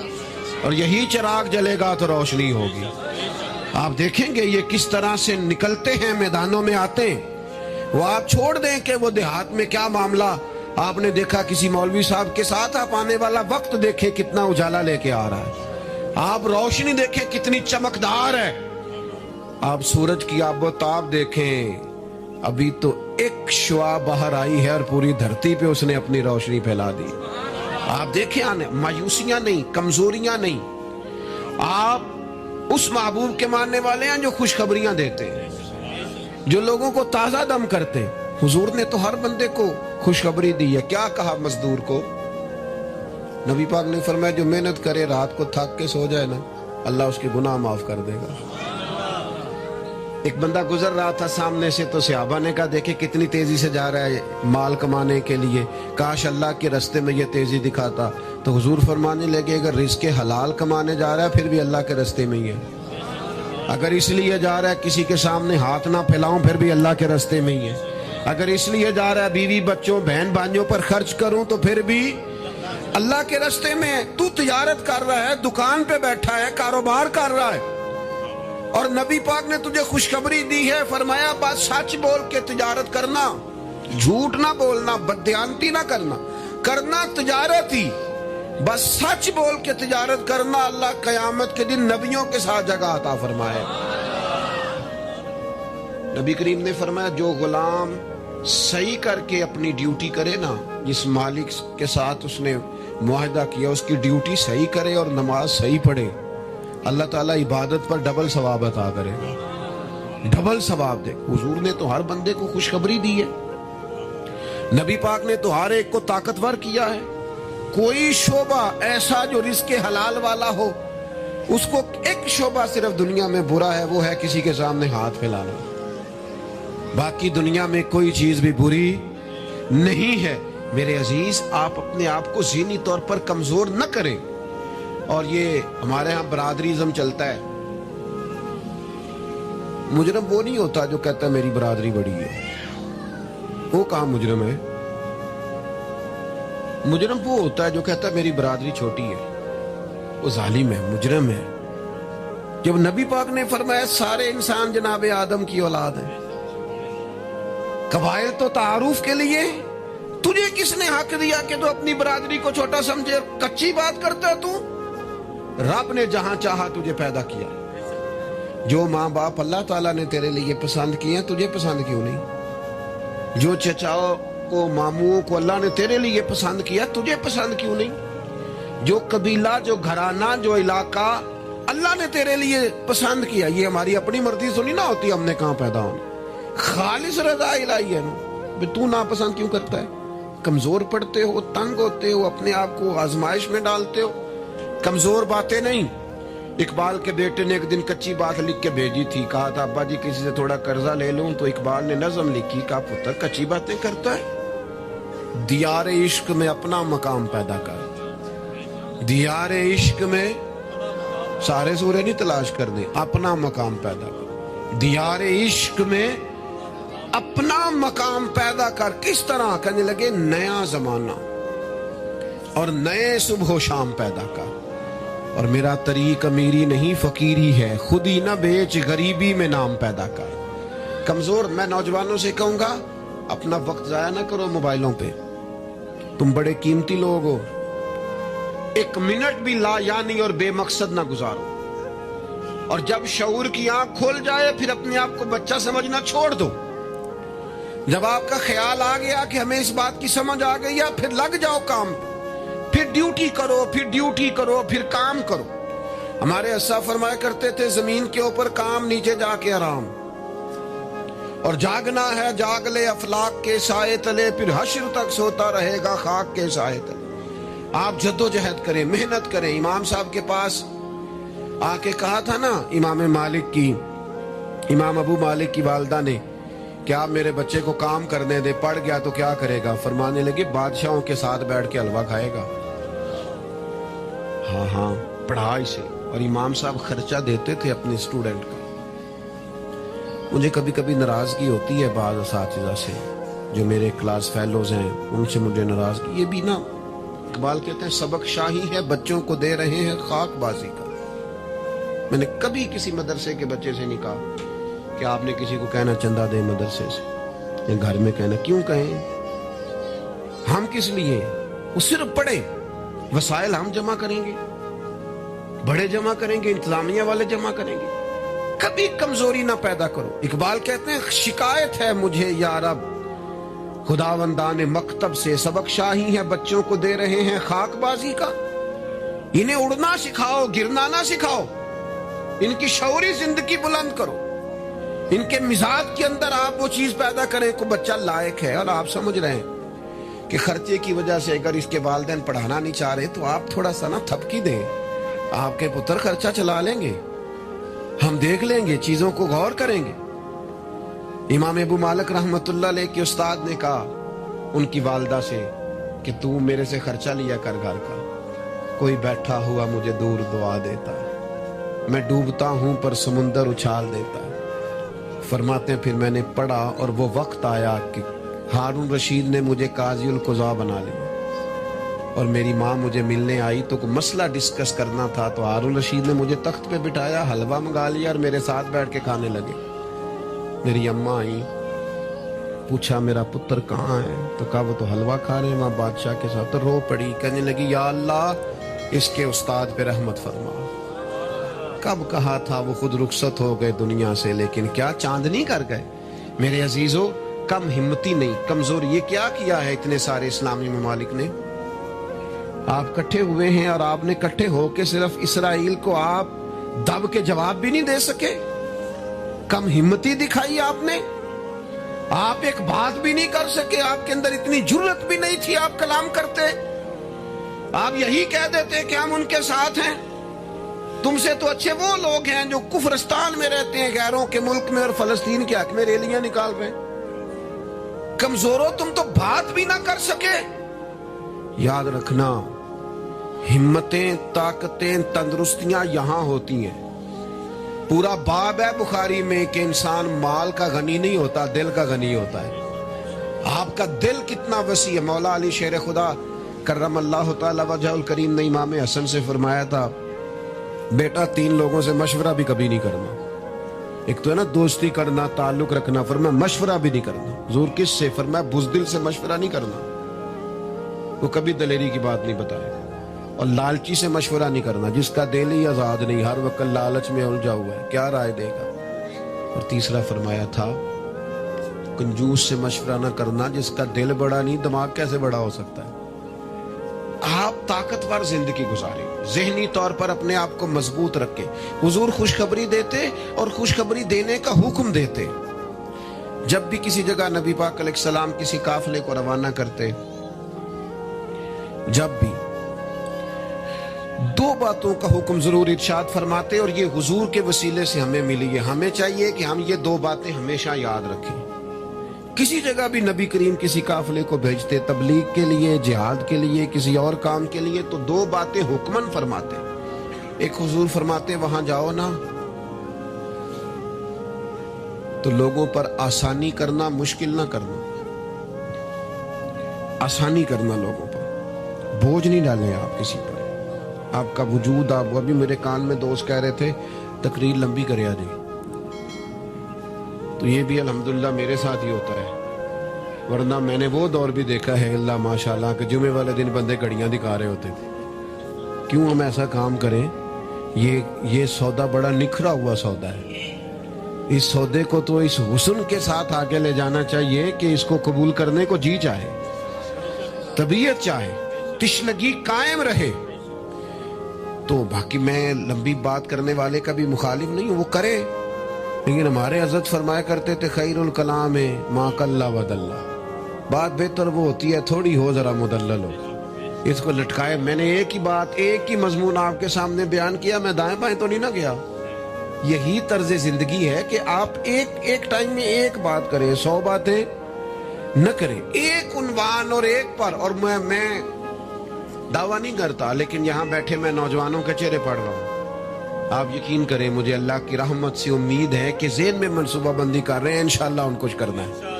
اور یہی چراغ جلے گا تو روشنی ہوگی. آپ دیکھیں گے یہ کس طرح سے نکلتے ہیں, میدانوں میں آتے ہیں. وہ آپ چھوڑ دیں کہ وہ دیہات میں کیا معاملہ. آپ نے دیکھا کسی مولوی صاحب کے ساتھ آپ آنے والا وقت دیکھیں کتنا اجالا لے کے آ رہا ہے. آپ روشنی دیکھیں کتنی چمکدار ہے. آپ سورج کی آب و تاب دیکھیں, ابھی تو ایک شعاع باہر آئی ہے اور پوری دھرتی پہ اس نے اپنی روشنی پھیلا دی. آپ دیکھیں مایوسیاں نہیں, کمزوریاں نہیں. آپ اس محبوب کے ماننے والے ہیں جو خوشخبریاں دیتے ہیں, جو لوگوں کو تازہ دم کرتے. حضور نے تو ہر بندے کو خوشخبری دی ہے. کیا کہا مزدور کو؟ نبی پاک نے فرمایا جو محنت کرے رات کو تھک کے سو جائے نا, اللہ اس کے گناہ معاف کر دے گا. ایک بندہ گزر رہا تھا سامنے سے تو صحابہ نے کہا دیکھیں کتنی تیزی سے جا رہا ہے مال کمانے کے لیے, کاش اللہ کے رستے میں یہ تیزی دکھاتا. تو حضور فرمانے لگے اگر رزق حلال کمانے جا رہا ہے پھر بھی اللہ کے رستے میں ہی ہے. اگر اس لیے جا رہا ہے کسی کے سامنے ہاتھ نہ پھیلاؤں پھر بھی اللہ کے رستے میں ہی ہے. اگر اس لیے جا رہا ہے بیوی بچوں بہن بھائیوں پر خرچ کروں تو پھر بھی اللہ کے رستے میں ہے. تو تجارت کر رہا ہے, دکان پہ بیٹھا ہے, کاروبار کر رہا ہے, اور نبی پاک نے تجھے خوشخبری دی ہے, فرمایا بات سچ بول کے تجارت کرنا, جھوٹ نہ بولنا, بددیانتی نہ کرنا. کرنا تجارت ہی, بس سچ بول کے تجارت کرنا. اللہ قیامت کے دن نبیوں کے ساتھ جگہ عطا فرمائے. نبی کریم نے فرمایا جو غلام صحیح کر کے اپنی ڈیوٹی کرے نا, جس مالک کے ساتھ اس نے معاہدہ کیا اس کی ڈیوٹی صحیح کرے اور نماز صحیح پڑھے, اللہ تعالیٰ عبادت پر ڈبل ثواب عطا کرے گا. ڈبل ثواب دے. حضور نے تو ہر بندے کو خوشخبری دی ہے. نبی پاک نے تو ہر ایک کو طاقتور کیا ہے. کوئی شعبہ ایسا جو رزق حلال والا ہو, اس کو ایک شعبہ صرف دنیا میں برا ہے, وہ ہے کسی کے سامنے ہاتھ پھیلانا. باقی دنیا میں کوئی چیز بھی بری نہیں ہے. میرے عزیز آپ اپنے آپ کو ذہنی طور پر کمزور نہ کریں. اور یہ ہمارے ہاں برادریزم چلتا ہے. مجرم وہ نہیں ہوتا جو کہتا ہے میری برادری بڑی ہے. وہ کہاں مجرم ہے؟ مجرم وہ ہوتا ہے جو کہتا ہے میری برادری چھوٹی ہے. وہ ظالم ہے, مجرم ہے. جب نبی پاک نے فرمایا سارے انسان جناب آدم کی اولاد ہیں, قبائل تو تعارف کے لیے, تجھے کس نے حق دیا کہ تو اپنی برادری کو چھوٹا سمجھے؟ کچی بات کرتا ہے تو. رب نے جہاں چاہا تجھے پیدا کیا. جو ماں باپ اللہ تعالیٰ نے تیرے لیے پسند کیے ہیں تجھے پسند کیوں نہیں؟ جو چچاؤں کو ماموں کو اللہ نے تیرے لیے پسند کیا تجھے پسند کیوں نہیں؟ جو قبیلہ, جو گھرانہ, جو علاقہ اللہ نے تیرے لیے پسند کیا, یہ ہماری اپنی مرضی تو نہیں نہ ہوتی ہم نے کہاں پیدا ہونا. خالص رضا الہی ہے نا. تو ناپسند کیوں کرتا ہے؟ کمزور پڑتے ہو, تنگ ہوتے ہو, اپنے آپ کو آزمائش میں ڈالتے ہو. کمزور باتیں نہیں. اقبال کے بیٹے نے ایک دن کچی بات لکھ کے بھیجی تھی. کہا تھا ابا جی کسی سے تھوڑا قرضہ لے لوں, تو اقبال نے نظم لکھی. کہا پتر کچی باتیں کرتا ہے, دیار عشق میں اپنا مقام پیدا کر. دیار عشق میں سارے سورے نہیں تلاش کرنے, اپنا مقام پیدا کر. دیار عشق میں اپنا مقام پیدا کر. کس طرح؟ کہنے لگے نیا زمانہ اور نئے صبح و شام پیدا کر. اور میرا طریق امیری نہیں فقیری ہے, خود ہی نہ بیچ غریبی میں نام پیدا کر. کمزور میں نوجوانوں سے کہوں گا اپنا وقت ضائع نہ کرو موبائلوں پہ. تم بڑے قیمتی لوگ ہو, ایک منٹ بھی لا یعنی اور بے مقصد نہ گزارو. اور جب شعور کی آنکھ کھول جائے پھر اپنے آپ کو بچہ سمجھنا چھوڑ دو. جب آپ کا خیال آ گیا کہ ہمیں اس بات کی سمجھ آ گئی ہے پھر لگ جاؤ کام. پھر ڈیوٹی کرو، پھر ڈیوٹی کرو، پھر کام کرو۔ ہمارے اسا فرمایا کرتے تھے زمین کے اوپر کام، نیچے جا کے آرام، اور جاگنا ہے جاگ لے افلاک کے سائے تلے، پھر حشر تک سوتا رہے گا خاک کے سائے تلے۔ آپ جدوجہد کریں، محنت کریں۔ امام صاحب کے پاس آ کے کہا تھا نا امام ابو مالک کی والدہ نے کہ آپ میرے بچے کو کام کرنے دے، پڑھ گیا تو کیا کرے گا؟ فرمانے لگے بادشاہوں کے ساتھ بیٹھ کے حلوہ کھائے گا۔ ہاں پڑھا اسے، اور امام صاحب خرچہ دیتے تھے اپنے اسٹوڈنٹ کا۔ مجھے کبھی کبھی ناراضگی ہوتی ہے بعض اساتذہ سے جو میرے کلاس فیلوز ہیں، ان سے مجھے ناراضگی۔ یہ بھی نا اقبال کہتے ہیں سبق شاہی ہے بچوں کو دے رہے ہیں خاک بازی کا۔ میں نے کبھی کسی مدرسے کے بچے سے نہیں کہا کہ آپ نے کسی کو کہنا چندہ دے مدرسے سے، یا گھر میں کہنا، کیوں کہیں؟ ہم کس لیے؟ وہ صرف پڑھے، وسائل ہم جمع کریں گے، بڑے جمع کریں گے، انتظامیہ والے جمع کریں گے۔ کبھی کمزوری نہ پیدا کرو۔ اقبال کہتے ہیں شکایت ہے مجھے یا رب خداوندان مکتب سے، سبق شاہی ہے بچوں کو دے رہے ہیں خاک بازی کا۔ انہیں اڑنا سکھاؤ، گرنا نہ سکھاؤ، ان کی شعوری زندگی بلند کرو، ان کے مزاج کے اندر آپ وہ چیز پیدا کریں کہ بچہ لائق ہے۔ اور آپ سمجھ رہے ہیں کہ خرچے کی وجہ سے اگر اس کے والدین پڑھانا نہیں چاہ رہے تو آپ تھوڑا سا نا تھپکی دیں، آپ کے پتر خرچہ چلا لیں گے، ہم دیکھ لیں گے، چیزوں کو غور کریں گے۔ امام ابو مالک رحمت اللہ علیہ کے استاد نے کہا ان کی والدہ سے کہ تو میرے سے خرچہ لیا کر گھر کا، کوئی بیٹھا ہوا مجھے دور دعا دیتا ہے، میں ڈوبتا ہوں پر سمندر اچھال دیتا ہے۔ فرماتے ہیں پھر میں نے پڑھا اور وہ وقت آیا کہ ہارون رشید نے مجھے قاضی القضاء بنا لیا، اور میری ماں مجھے ملنے آئی تو کوئی مسئلہ ڈسکس کرنا تھا تو ہارون رشید نے مجھے تخت پہ بٹھایا، حلوہ منگا لیا اور میرے ساتھ بیٹھ کے کھانے لگے۔ میری اماں آئی، پوچھا میرا پتر کہاں ہے؟ تو کہا وہ تو حلوہ کھا رہے ہیں وہاں بادشاہ کے ساتھ۔ تو رو پڑی، کہنے لگی یا اللہ اس کے استاد پہ رحمت فرما۔ کب کہا تھا وہ خود رخصت ہو گئے دنیا سے، لیکن کیا چاندنی کر گئے۔ میرے عزیزو کم ہمتی نہیں، کمزور۔ یہ کیا کیا ہے اتنے سارے اسلامی ممالک نے؟ آپ کٹھے ہوئے ہیں اور آپ نے کٹھے ہو کے صرف اسرائیل کو آپ دب کے جواب بھی نہیں دے سکے۔ کم ہمتی دکھائی آپ نے، آپ ایک بات بھی نہیں کر سکے، آپ کے اندر اتنی جرت بھی نہیں تھی آپ کلام کرتے۔ آپ یہی کہہ دیتے کہ ہم ان کے ساتھ ہیں۔ تم سے تو اچھے وہ لوگ ہیں جو کفرستان میں رہتے ہیں، غیروں کے ملک میں، اور فلسطین کے حق میں ریلیاں نکال رہے ہیں۔ کمزوروں تم تو بات بھی نہ کر سکے۔ یاد رکھنا ہمتیں، طاقتیں، تندرستیاں یہاں ہوتی ہیں۔ پورا باب ہے بخاری میں کہ انسان مال کا غنی نہیں ہوتا، دل کا غنی ہوتا ہے۔ آپ کا دل کتنا وسیع ہے۔ مولا علی شیر خدا کرم اللہ تعالی وجہ الکریم نے امام حسن سے فرمایا تھا بیٹا 3 لوگوں سے مشورہ بھی کبھی نہیں کرنا۔ ایک تو ہے نا دوستی کرنا، تعلق رکھنا، فرمایا مشورہ بھی نہیں کرنا۔ حضور کس سے؟ فرمایا بزدل سے مشورہ نہیں کرنا، وہ کبھی دلیری کی بات نہیں بتائے گا۔ اور لالچی سے مشورہ نہیں کرنا، جس کا دل ہی آزاد نہیں، ہر وقت لالچ میں الجھا ہوا ہے، کیا رائے دے گا۔ اور تیسرا فرمایا تھا کنجوس سے مشورہ نہ کرنا، جس کا دل بڑا نہیں دماغ کیسے بڑا ہو سکتا ہے۔ آپ طاقتور زندگی گزاریں، ذہنی طور پر اپنے آپ کو مضبوط رکھیں۔ حضور خوشخبری دیتے اور خوشخبری دینے کا حکم دیتے۔ جب بھی کسی جگہ نبی پاک علیہ السلام کسی قافلے کو روانہ کرتے، جب بھی 2 باتوں کا حکم ضرور ارشاد فرماتے، اور یہ حضور کے وسیلے سے ہمیں ملی ہے۔ ہمیں چاہیے کہ ہم یہ 2 باتیں ہمیشہ یاد رکھیں۔ کسی جگہ بھی نبی کریم کسی قافلے کو بھیجتے، تبلیغ کے لیے، جہاد کے لیے، کسی اور کام کے لیے، تو 2 باتیں حکمن فرماتے۔ ایک حضور فرماتے وہاں جاؤ نا تو لوگوں پر آسانی کرنا، مشکل نہ کرنا۔ آسانی کرنا لوگوں پر، بوجھ نہیں ڈالیں آپ کسی پر۔ آپ کا وجود، آپ ابھی میرے کان میں دوست کہہ رہے تھے تقریر لمبی کرے آ جائے، تو یہ بھی الحمدللہ میرے ساتھ ہی ہوتا ہے، ورنہ میں نے وہ دور بھی دیکھا ہے اللہ ماشاءاللہ کہ جمعے والے دن بندے گھڑیاں دکھا رہے ہوتے تھے۔ کیوں ہم ایسا کام کریں؟ یہ سودا بڑا نکھرا ہوا سودا ہے۔ اس سودے کو تو اس حسن کے ساتھ آگے لے جانا چاہیے کہ اس کو قبول کرنے کو جی چاہے، طبیعت چاہے۔ تشنگی قائم رہے. تو باقی میں لمبی بات کرنے والے کا بھی مخالف نہیں ہوں، وہ کرے، لیکن ہمارے حضرت فرمایا کرتے تھے خیر الکلام ما قل ودل، بات بہتر وہ ہوتی ہے تھوڑی ہو ذرا مدلل ہو. اس کو لٹکائے. میں نے ایک ہی بات، ایک ہی مضمون آپ کے سامنے بیان کیا، میں دائیں بائیں تو نہیں نہ گیا. یہی طرز زندگی ہے کہ آپ ایک ٹائم میں ایک بات کریں، 100 باتیں نہ کریں، ایک عنوان اور ایک پر. اور میں دعویٰ نہیں کرتا، لیکن یہاں بیٹھے میں نوجوانوں کے چہرے پڑھ رہا ہوں. آپ یقین کریں مجھے اللہ کی رحمت سے امید ہے کہ ذہن میں منصوبہ بندی کر رہے ہیں، انشاءاللہ ان کچھ کرنا ہے.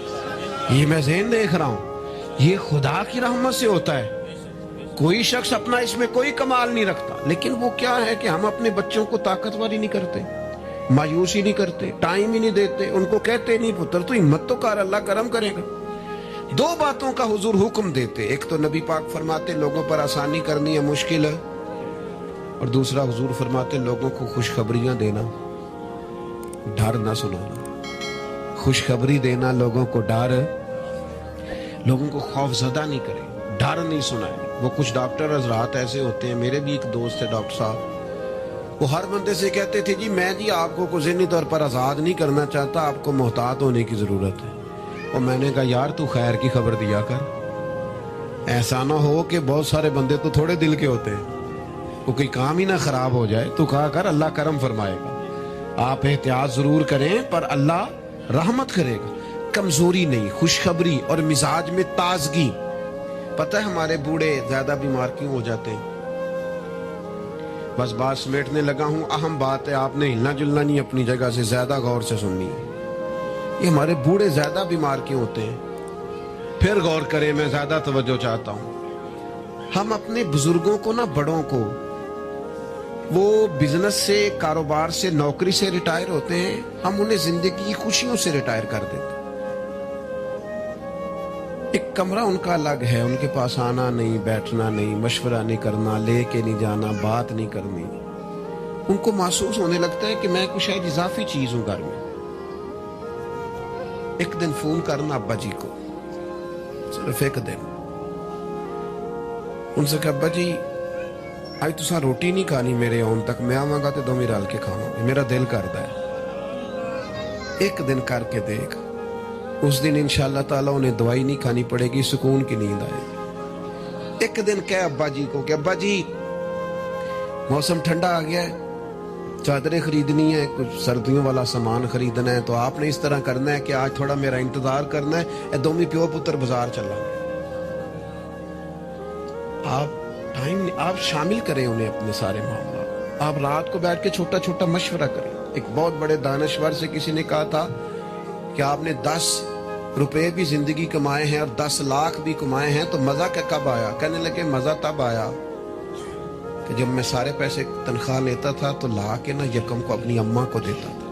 یہ میں ذہن دیکھ رہا ہوں، یہ خدا کی رحمت سے ہوتا ہے. کوئی شخص اپنا اس میں کوئی کمال نہیں رکھتا، لیکن وہ کیا ہے کہ ہم اپنے بچوں کو طاقتور ہی نہیں کرتے، مایوس ہی نہیں کرتے، ٹائم ہی نہیں دیتے. ان کو کہتے نہیں پتر تو ہمت تو کر، اللہ کرم کرے گا. 2 باتوں کا حضور حکم دیتے، ایک تو نبی پاک فرماتے لوگوں پر آسانی کرنی ہے مشکل ہے، اور دوسرا حضور فرماتے لوگوں کو خوشخبریاں دینا، ڈر نہ سنانا. خوشخبری دینا لوگوں کو، ڈر، لوگوں کو خوف زدہ نہیں کرے، ڈر نہیں سنائے. وہ کچھ ڈاکٹر حضرات ایسے ہوتے ہیں، میرے بھی ایک دوست ہے ڈاکٹر صاحب، وہ ہر بندے سے کہتے تھے جی میں جی آپ کو ذہنی طور پر آزاد نہیں کرنا چاہتا، آپ کو محتاط ہونے کی ضرورت ہے. اور میں نے کہا یار تو خیر کی خبر دیا کر، ایسا نہ ہو کہ بہت سارے بندے تو تھوڑے دل کے ہوتے ہیں، وہ کوئی کام ہی نہ خراب ہو جائے. تو کہا کر اللہ کرم فرمائے گا. آپ احتیاط ضرور کریں پر اللہ رحمت کرے گا. کمزوری نہیں، خوشخبری اور مزاج میں تازگی. پتہ ہے ہمارے بوڑھے زیادہ بیمار کیوں ہو جاتے ہیں؟ بس بات سمیٹنے لگا ہوں، اہم بات ہے، آپ نے ہلنا جلنا نہیں، اپنی جگہ سے زیادہ غور سے سننی ہے. یہ ہمارے بوڑھے زیادہ بیمار کیوں ہوتے ہیں؟ پھر غور کریں، میں زیادہ توجہ چاہتا ہوں. ہم اپنے بزرگوں کو نہ، بڑوں کو، وہ بزنس سے، کاروبار سے، نوکری سے ریٹائر ہوتے ہیں، ہم انہیں زندگی کی خوشیوں سے ریٹائر کر دیتے. ایک کمرہ ان کا الگ ہے، ان کے پاس آنا نہیں، بیٹھنا نہیں، مشورہ نہیں کرنا، لے کے نہیں جانا، بات نہیں کرنی. ان کو محسوس ہونے لگتا ہے کہ میں کچھ شاید اضافی چیز ہوں گھر میں. ایک دن فون کرنا ابا جی کو، صرف ایک دن، ان سے کہ ابا جی آج تساں روٹی نہیں کھانی میرے آن تک، میں آواں گا تے دوویں رل کے کھاواں، میرا دل کردا ہے. ایک دن کر کے دیکھ، اس دن انشاءاللہ تعالیٰ انہیں دوائی نہیں کھانی پڑے گی، سکون کی نیند آئے گی. ایک دن کہہ ابا جی کو کہ ابا جی موسم ٹھنڈا آ گیا ہے، چادریں خریدنی ہے، کچھ سردیوں والا سامان خریدنا ہے، تو آپ نے اس طرح کرنا ہے کہ آج تھوڑا میرا انتظار کرنا ہے، اے دومی پیو پتر بازار چلا. آپ شامل کریں انہیں اپنے سارے معاملات. آپ رات کو بیٹھ کے چھوٹا چھوٹا مشورہ کریں. ایک بہت بڑے دانشور سے کسی نے کہا تھا کہ آپ نے 10 روپے بھی زندگی کمائے ہیں اور 10 لاکھ بھی کمائے ہیں، تو مزہ کب آیا؟ کہنے لگے مزہ تب آیا کہ جب میں سارے پیسے تنخواہ لیتا تھا تو لا کے نہ یکم کو اپنی اماں کو دیتا تھا.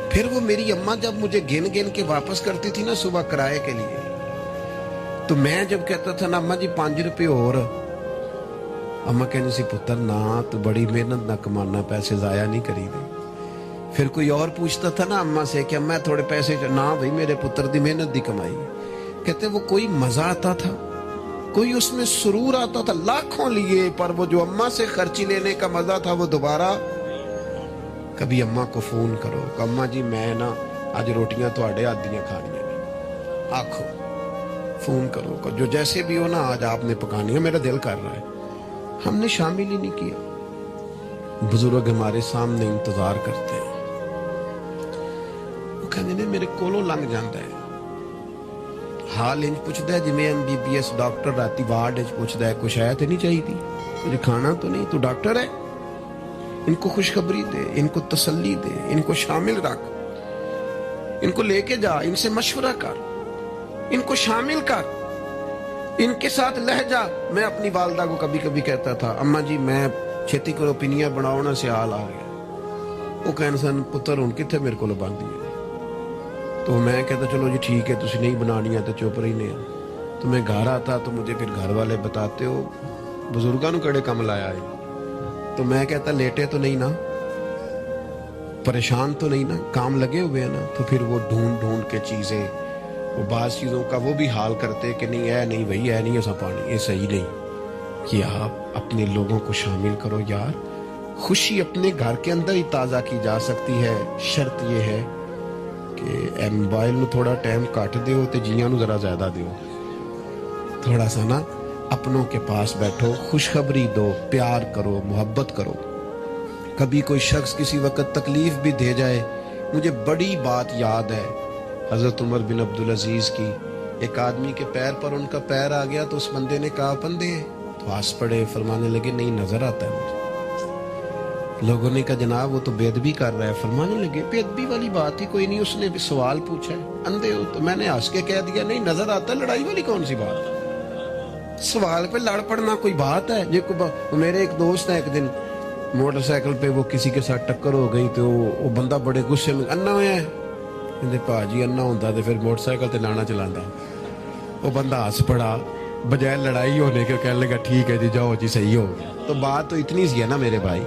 پھر وہ میری اماں جب مجھے گن گن کے واپس کرتی تھی نا صبح کرائے کے لیے، تو میں جب کہتا تھا نا اماں جی 5 روپے اور، اماں کہنی سی پتر نہ تو بڑی محنت نہ کمانا، پیسے ضائع نہیں کری دے. پھر کوئی اور پوچھتا تھا نا اماں سے کہ اماں تھوڑے پیسے، نہ بھائی میرے پتر دی محنت دی کمائی. کہتے وہ کوئی مزہ آتا تھا، کوئی اس میں سرور آتا تھا، لاکھوں لیے، پر وہ جو اماں سے خرچی لینے کا مزہ تھا وہ دوبارہ. کبھی اماں کو فون کرو کہ اماں جی میں نا آج روٹیاں تواڈے ہاتھ دیاں کھانیاں نے، آکھو، فون کرو کہ جو جیسے بھی ہو نا آج آپ نے پکانی ہے، میرا دل کر رہا ہے. ہم نے شامل ہی نہیں کیا. بزرگ ہمارے سامنے انتظار کرتے ہیں، وہ کہنے نے میرے کولوں لنگ جاندہ ہے، حال انج پوچھدا ہے جویں MBBS ڈاکٹر راتی وارڈ وچ پوچھدا ہے کچھ ہے تے نہیں چاہیے تھی، مجھے کھانا تو نہیں، تو ڈاکٹر ہے. ان کو خوشخبری دے، ان کو تسلی دے، ان کو شامل رکھ، ان کو لے کے جا، ان سے مشورہ کر، ان کو شامل کر، ان کے ساتھ لہجہ. میں اپنی والدہ کو کبھی کبھی کہتا تھا اماں جی میں چھیتی کرو پینیاں بناؤ نا سیال آ گیا. وہ کہنے سن پتر ہن کتھے میرے کو باندھی ہے. تو میں کہتا چلو جی ٹھیک ہے تسی نہیں بنانی ہے تو چپ رہنے. تو میں گھر آتا تو مجھے پھر گھر والے بتاتے ہو بزرگاں نو کڑے کم لایا ہے. تو میں کہتا لیٹے تو نہیں نا، پریشان تو نہیں نا، کام لگے ہوئے ہیں نا. تو پھر وہ ڈھونڈ ڈھونڈ کے چیزیں وہ بعض چیزوں کا وہ بھی حال کرتے کہ نہیں ہے نہیں بھائی ہے نہیں ایسا پانی یہ صحیح نہیں کہ آپ اپنے لوگوں کو شامل کرو یار خوشی اپنے گھر کے اندر ہی تازہ کی جا سکتی ہے شرط یہ ہے کہ اے موبائل نو تھوڑا ٹائم کٹ دیو تے جیاں نو ذرا زیادہ دیو تھوڑا سا نا اپنوں کے پاس بیٹھو خوشخبری دو پیار کرو محبت کرو کبھی کوئی شخص کسی وقت تکلیف بھی دے جائے مجھے بڑی بات یاد ہے حضرت عمر بن عبدالعزیز کی ایک آدمی کے پیر پر ان کا پیر آ گیا تو اس بندے نے کہا بندے تو ہنس پڑے فرمانے لگے نہیں نظر آتا ہے مجھے لوگوں نے کہا جناب وہ تو بے ادبی کر رہا ہے فرمانے لگے بے ادبی والی بات ہی کوئی نہیں اس نے بھی سوال پوچھا ہے اندھے ہو تو میں نے ہنس کے کہہ دیا نہیں نظر آتا لڑائی والی کون سی بات سوال پہ لڑ پڑنا کوئی بات ہے میرے ایک دوست ہے ایک دن موٹر سائیکل پہ وہ کسی کے ساتھ ٹکر ہو گئی تو وہ بندہ بڑے غصے میں انا ہوا ہے کہتے پاجی انا ہوتا تو پھر موٹر سائیکل تے لانا چلانا وہ بندہ ہنس پڑا بجائے لڑائی ہونے کے کہنے لگا ٹھیک ہے جی جاؤ جی صحیح ہو گیا تو بات تو اتنی سی ہے نا میرے بھائی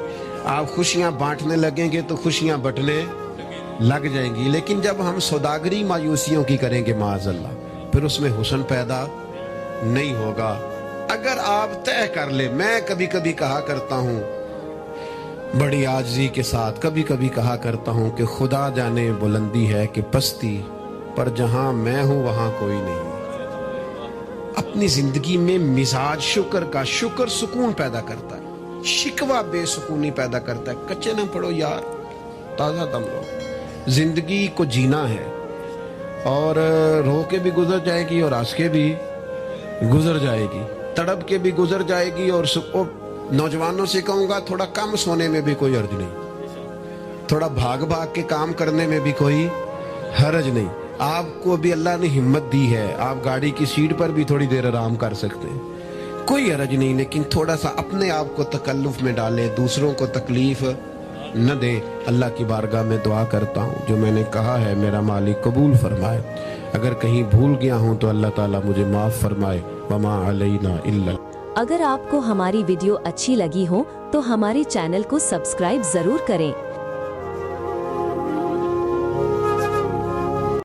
آپ خوشیاں بانٹنے لگیں گے تو خوشیاں بٹنے لگ جائیں گی لیکن جب ہم سوداگری مایوسیوں کی کریں گے معاذ اللہ پھر اس میں حسن پیدا نہیں ہوگا اگر آپ طے کر لیں میں کبھی کبھی کہا کرتا ہوں بڑی عاجزی کے ساتھ کبھی کبھی کہا کرتا ہوں کہ خدا جانے بلندی ہے کہ پستی پر جہاں میں ہوں وہاں کوئی نہیں اپنی زندگی میں مزاج شکر کا شکر سکون پیدا کرتا ہے شکوہ بے سکونی پیدا کرتا ہے کچے نہ پڑو یار تازہ دم لو زندگی کو جینا ہے اور رو کے بھی گزر جائے گی اور ہنس کے بھی گزر جائے گی تڑپ کے بھی گزر جائے گی اور نوجوانوں سے کہوں گا تھوڑا کم سونے میں بھی کوئی حرج نہیں تھوڑا بھاگ بھاگ کے کام کرنے میں بھی کوئی حرج نہیں آپ کو بھی اللہ نے ہمت دی ہے آپ گاڑی کی سیٹ پر بھی تھوڑی دیر آرام کر سکتے ہیں کوئی حرج نہیں لیکن تھوڑا سا اپنے آپ کو تکلف میں ڈالیں دوسروں کو تکلیف نہ دیں اللہ کی بارگاہ میں دعا کرتا ہوں جو میں نے کہا ہے میرا مالک قبول فرمائے اگر کہیں بھول گیا ہوں تو اللہ تعالیٰ مجھے معاف فرمائے وما علینا الا اگر آپ کو ہماری ویڈیو اچھی لگی ہو تو ہمارے چینل کو سبسکرائب ضرور کریں